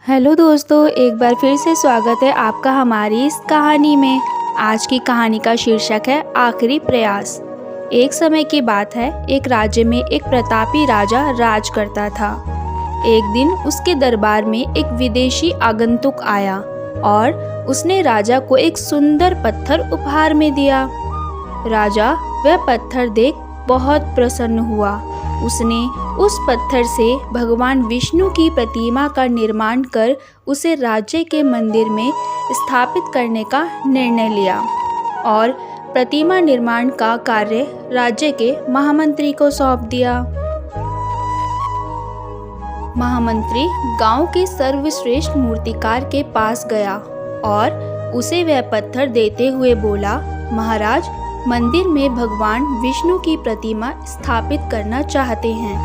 Hello दोस्तों, एक बार फिर से स्वागत है आपका हमारी इस कहानी में। आज की कहानी का शीर्षक है आखिरी प्रयास। एक समय की बात है, एक राज्य में एक प्रतापी राजा राज करता था। एक दिन उसके दरबार में एक विदेशी आगंतुक आया और उसने राजा को एक सुंदर पत्थर उपहार में दिया। राजा वह पत्थर देख बहुत प्रसन्न हुआ। उसने उस पत्थर से भगवान विष्णु की प्रतिमा का निर्माण कर उसे राज्य के मंदिर में स्थापित करने का निर्णय लिया और प्रतिमा निर्माण का कार्य राज्य के महामंत्री को सौंप दिया। महामंत्री गांव के सर्वश्रेष्ठ मूर्तिकार के पास गया और उसे वह पत्थर देते हुए बोला, महाराज, मंदिर में भगवान विष्णु की प्रतिमा स्थापित करना चाहते हैं।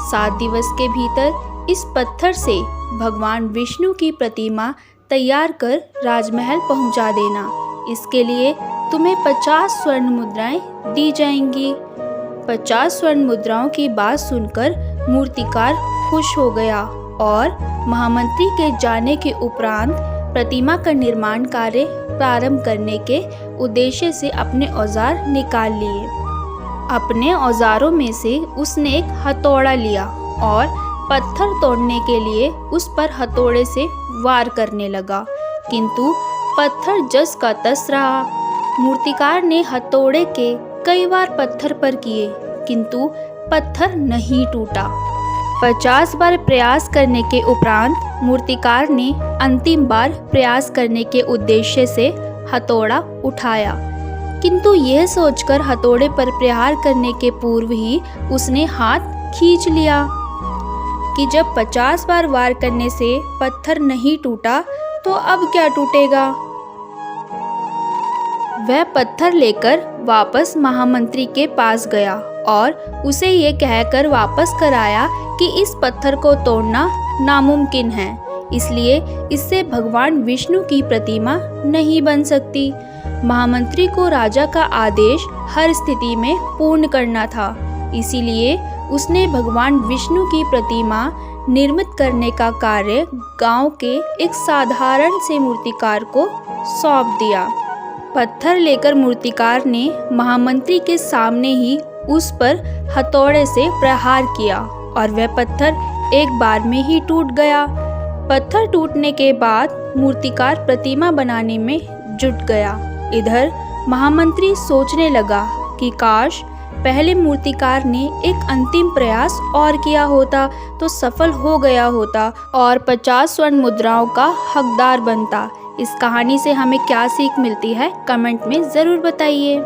7 दिवस के भीतर इस पत्थर से भगवान विष्णु की प्रतिमा तैयार कर राजमहल पहुंचा देना। इसके लिए तुम्हें 50 स्वर्ण मुद्राएं दी जाएंगी। 50 स्वर्ण मुद्राओं की बात सुनकर मूर्तिकार खुश हो गया और महामंत्री के जाने के उपरांत प्रतिमा का निर्माण कार्य प्रारंभ करने के उद्देश्य से अपने औजार निकाल लिए। अपने औजारों में से उसने एक हथौड़ा लिया और पत्थर तोड़ने के लिए उस पर हथौड़े से वार करने लगा, किंतु पत्थर जस का तस रहा। मूर्तिकार ने हथौड़े के कई बार पत्थर पर किए, किंतु पत्थर नहीं टूटा। 50 बार प्रयास करने के उपरांत मूर्तिकार ने अंतिम बार प्रयास करने के उद्देश्य से हथौड़ा उठाया, किंतु यह सोचकर हथौड़े पर प्रहार करने के पूर्व ही उसने हाथ खींच लिया कि जब 50 बार वार करने से पत्थर नहीं टूटा तो अब क्या टूटेगा। वह पत्थर लेकर वापस महामंत्री के पास गया और उसे ये कहकर वापस कराया कि इस पत्थर को तोड़ना नामुमकिन है, इसलिए इससे भगवान विष्णु की प्रतिमा नहीं बन सकती। महामंत्री को राजा का आदेश हर स्थिति में पूर्ण करना था, इसीलिए उसने भगवान विष्णु की प्रतिमा निर्मित करने का कार्य गांव के एक साधारण से मूर्तिकार को सौंप दिया। पत्थर लेकर मूर्तिकार ने महामंत्री के सामने ही उस पर हथौड़े से प्रहार किया और वह पत्थर एक बार में ही टूट गया। पत्थर टूटने के बाद मूर्तिकार प्रतिमा बनाने में जुट गया। इधर महामंत्री सोचने लगा कि काश पहले मूर्तिकार ने एक अंतिम प्रयास और किया होता तो सफल हो गया होता और 50 स्वर्ण मुद्राओं का हकदार बनता। इस कहानी से हमें क्या सीख मिलती है, कमेंट में ज़रूर बताइए।